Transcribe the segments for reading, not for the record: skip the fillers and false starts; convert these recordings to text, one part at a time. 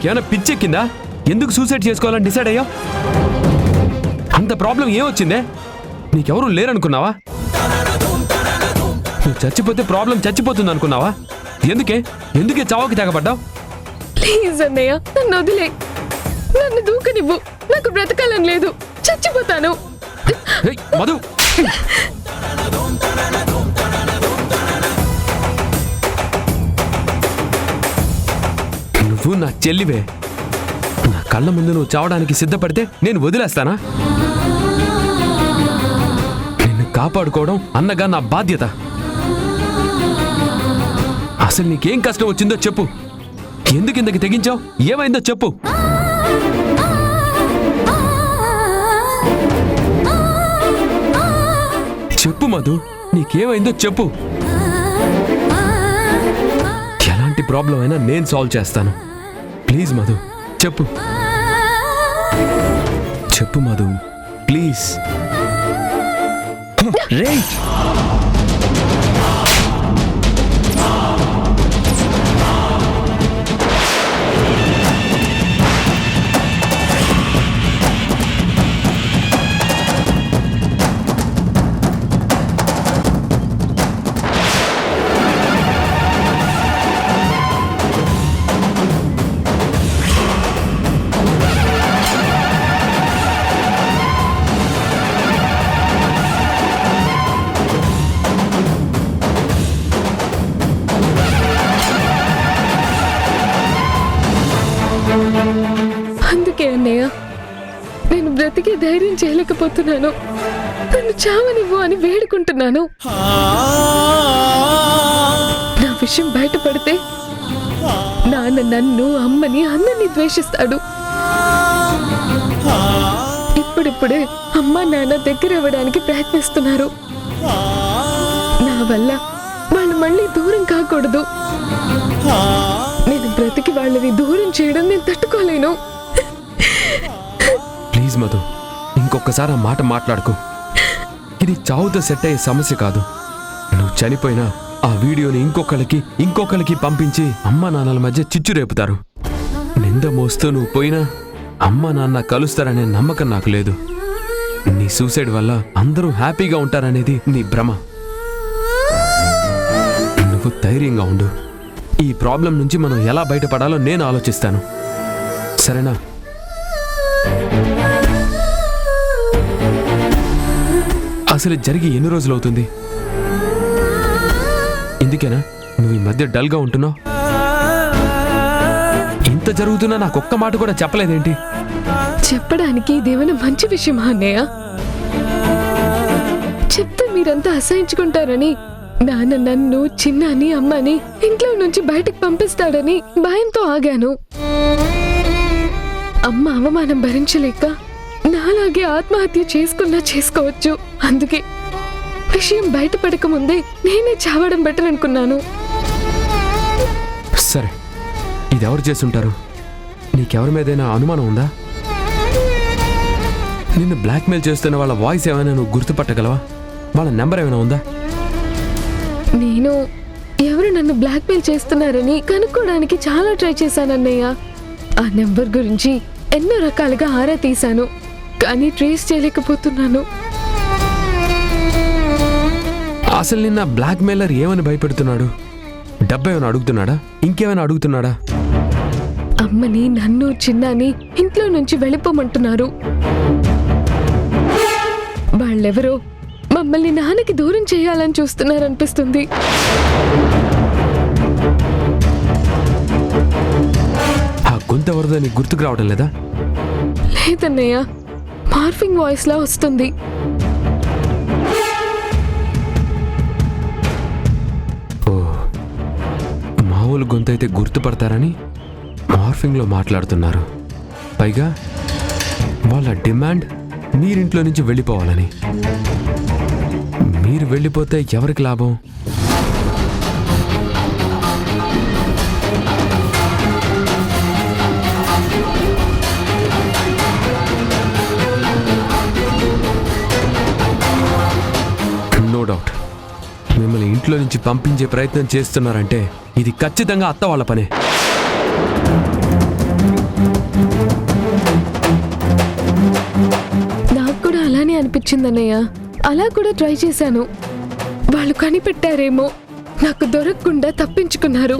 నీకేమైనా పిచ్చెక్కిందా? ఎందుకు సూసైడ్ చేసుకోవాలని డిసైడ్ అయ్యా? అంత ప్రాబ్లం ఏమొచ్చిందే? నీకెవరూ లేరనుకున్నావా? నువ్వు చచ్చిపోతే ప్రాబ్లం చచ్చిపోతుంది అనుకున్నావా? ఎందుకే చావుకి తెగబడ్డావు? ప్లీజ్ అన్నయ్య, నన్ను వదిలే. నన్ను దూకనివ్వు. నాకు బ్రతకాలని లేదు. చచ్చిపోతాను. మధు, నువ్వు నా చెల్లివే. నా కళ్ళ ముందు నువ్వు చావడానికి సిద్ధపడితే నేను వదిలేస్తానా? నిన్ను కాపాడుకోవడం అన్నగా నా బాధ్యత. అసలు నీకేం కష్టం వచ్చిందో చెప్పు. ఎందుకు ఇంతకి తెగించావు? ఏమైందో చెప్పు. చెప్పు మధు, నీకేమైందో చెప్పు. ఎలాంటి ప్రాబ్లం అయినా నేను సాల్వ్ చేస్తాను. ప్లీజ్ మధు, చెప్పు. చెప్పు మధు, ప్లీజ్. రే, అందుకే అన్నయ్య, నేను బ్రతికి ధైర్యం చేయలేకపోతున్నాను. నన్ను చావనివ్వు అని వేడుకుంటున్నాను. నా విషయం బయటపడితే నాన్న నన్ను, అమ్మని, అందరినీ ద్వేషిస్తాడు. ఇప్పుడిప్పుడే అమ్మ నాన్న దగ్గర అవ్వడానికి ప్రయత్నిస్తున్నారు. నా వల్ల వాళ్ళు మళ్ళీ దూరం కాకూడదు. నేను బ్రతికి వాళ్ళని దూరం చేయడం నేను తట్టుకోలేను. ప్లీజ్ మధు, ఇంకొకసారి ఆ మాట మాట్లాడుకో. ఇది చావుతో సెట్ అయ్యే సమస్య కాదు. నువ్వు చనిపోయినా ఆ వీడియోని ఇంకొకరికి పంపించి అమ్మా నాన్నల మధ్య చిచ్చు రేపుతారు. నింద మోస్తూ నువ్వు పోయినా అమ్మా నాన్న కలుస్తారనే నమ్మకం నాకు లేదు. నీ సూసైడ్ వల్ల అందరూ హ్యాపీగా ఉంటారనేది నీ భ్రమ. నువ్వు ధైర్యంగా ఉండు. ఈ ప్రాబ్లం నుంచి మనం ఎలా బయటపడాలో నేను ఆలోచిస్తాను, సరేనా? అసలు జరిగి ఎన్ని రోజులు అవుతుంది? ఇందుకేనా నువ్వు ఈ మధ్య డల్గా ఉంటున్నావు? ఇంత జరుగుతున్నా నాకు ఒక్క మాట కూడా చెప్పలేదేంటి? చెప్పడానికి ఇదేమైనా మంచి విషయమా అన్నయ్య? చెప్తే మీరంతా అసహించుకుంటారని, నాన్న నన్ను, చిన్నాని, అమ్మని ఇంట్లో నుంచి బయటకు పంపిస్తాడని భయంతో ఆగాను. అమ్మ అవమానం భరించలేక నాలాగే ఆత్మహత్య చేసుకోవచ్చు. అందుకే విషయం బయటపడక ముందే నేనే చావడం బెటర్ అనుకున్నాను. సరే, ఇది ఎవరు చేస్తుంటారు? నీకెవరి మీదైనా అనుమానం ఉందా? నిన్ను బ్లాక్మెయిల్ చేస్తున్న వాళ్ళ వాయిస్ ఏమైనా నువ్వు గుర్తుపట్టగలవా? వాళ్ళ నెంబర్ ఏమైనా ఉందా? నేను ఎవరు నన్ను బ్లాక్మెయిల్ చేస్తున్నారని కనుక్కోవడానికి చాలా ట్రై చేశానన్నయ్య. ఆ నెంబర్ గురించి ఎన్నో రకాలుగా ఆరా తీశాను, కానీ ట్రేస్ చేయలేకపోతున్నాను. అసలు నిన్న బ్లాక్మెయిలర్ ఏమని భయపెడుతున్నాడు? డబ్బు ఏమైనా అడుగుతున్నాడా? ఇంకేమైనా అడుగుతున్నాడా? అమ్మని, నన్ను, చిన్నాని ఇంట్లో నుంచి వెళ్ళిపోమంటున్నారు. వాళ్ళెవరో మమ్మల్ని నాన్నకి దూరం చేయాలని చూస్తున్నారనిపిస్తుంది. ఆ గొంతెవరిదో నీకు గుర్తుకు రావడం లేదా? లేదన్నయ్య, మార్ఫింగ్ వాయిస్ లా వస్తుంది. ఓ, మామూలు గొంతు అయితే గుర్తుపడతారని మార్ఫింగ్లో మాట్లాడుతున్నారు. పైగా వాళ్ళ డిమాండ్ మీరింట్లో నుంచి వెళ్ళిపోవాలని. మీరు వెళ్ళిపోతే ఎవరికి లాభం? నో డౌట్ మిమ్మల్ని ఇంట్లో నుంచి పంపించే ప్రయత్నం చేస్తున్నారంటే ఇది ఖచ్చితంగా అత్త వాళ్ళ పనే. వచ్చిందన్నయ్య. అలా కూడా ట్రై చేశాను. వాళ్ళు కనిపెట్టారేమో, నాకు దొరకకుండా తప్పించుకున్నారు.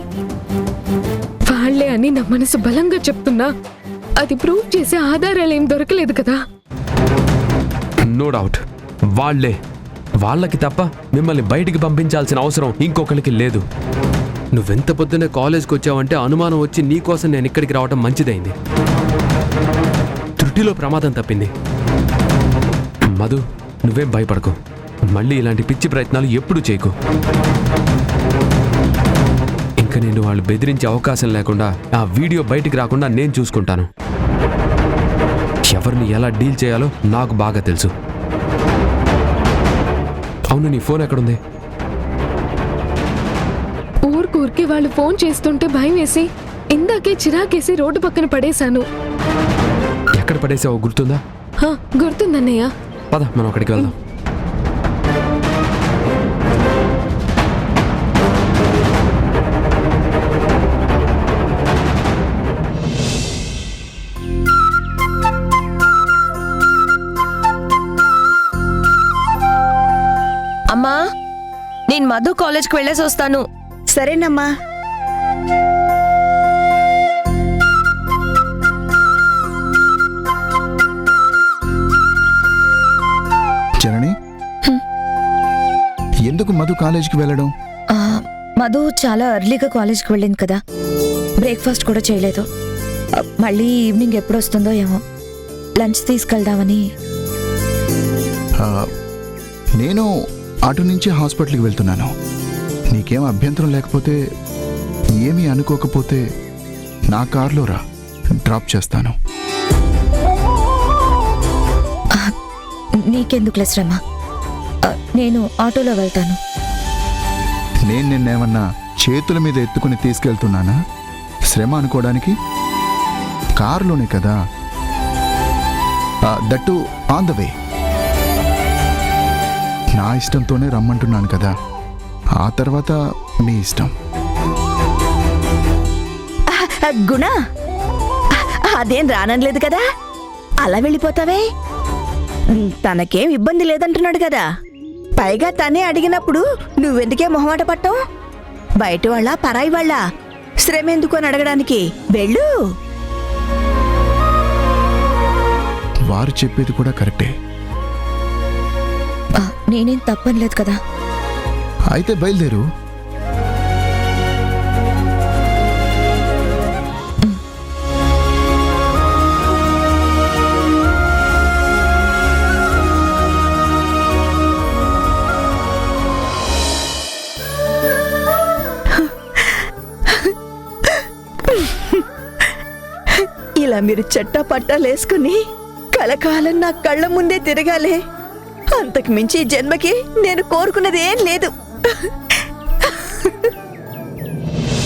వాళ్లే అని నా మనసు బలంగా చెప్తున్నా అది ప్రూవ్ చేసే ఆధారాలేం దొరకలేదు కదా. నో డౌట్ వాళ్లే. వాళ్ళకి తప్ప మిమ్మల్ని బయటికి పంపించాల్సిన అవసరం ఇంకొకరికి లేదు. నువ్వెంత పొద్దున్నే కాలేజ్కి వచ్చావంటే అనుమానం వచ్చి నీకోసం నేను ఇక్కడికి రావడం మంచిదైంది. త్రుటిలో ప్రమాదం తప్పింది. మధు, నువ్వేం భయపడకు. మళ్ళీ ఇలాంటి పిచ్చి ప్రయత్నాలు ఎప్పుడూ చేయకు. ఇంకా నేను వాళ్ళు బెదిరించే అవకాశం లేకుండా ఆ వీడియో బయటికి రాకుండా నేను చూసుకుంటాను. ఎవరిని ఎలా డీల్ చేయాలో నాకు బాగా తెలుసు. అవును, నీ ఫోన్ ఎక్కడుంది? ఊరికి వాళ్ళు ఫోన్ చేస్తుంటే భయం వేసి ఇందాకే చిరాకేసి రోడ్డు పక్కన పడేశాను. ఎక్కడ పడేసావో గుర్తుందా? గుర్తుందన్నయ్య. పద, మనం అక్కడికి వెళ్దాం. అమ్మా, నేను మధు కాలేజ్కి వెళ్ళేసి వస్తాను. సరేనమ్మా. జనని, ఎందుకు మధు కాలేజీకి వెళ్ళడం? మధు చాలా ఎర్లీగా కాలేజ్కి వెళ్ళింది కదా, బ్రేక్ఫాస్ట్ కూడా చేయలేదు. మళ్ళీ ఈవినింగ్ ఎప్పుడు వస్తుందో ఏమో, లంచ్ తీసుకెళ్దామని. నేను అటు నుంచి హాస్పిటల్కి వెళ్తున్నాను. నీకేం అభ్యంతరం లేకపోతే, ఏమీ అనుకోకపోతే నా కార్లో రా, డ్రాప్ చేస్తాను. నీకెందుకులే శ్రమ, నేను ఆటోలో వెళ్తాను. నేను నిన్నేమన్నా చేతుల మీద ఎత్తుకుని తీసుకెళ్తున్నానా? శ్రమ అనుకోవడానికి కారులోనే కదా, దట్టు ఆన్ ద వే. నా ఇష్టంతోనే రమ్మంటున్నాను కదా, ఆ తర్వాత మీ ఇష్టం. గుణ, అదేం రానలేదు కదా, అలా వెళ్ళిపోతావే. తనకేం ఇబ్బంది లేదంటున్నాడు కదా. పైగా తనే అడిగినప్పుడు నువ్వెందుకే మొహమాట పట్టం? బయట వాళ్ళ పరాయి వాళ్ళ శ్రమ ఎందుకు అని అడగడానికి వెళ్ళు. వారు చెప్పేది కూడా కరెక్టే. నేనేం తప్పనిలేదు కదా. అయితే బయలుదేరు. ఇలా మీరు చెట్టా పట్టాలేసుకుని కలకాలం నా కళ్ళ ముందే తిరగాలే. అంతకు మించి జన్మకి నేను కోరుకున్నది ఏం లేదు.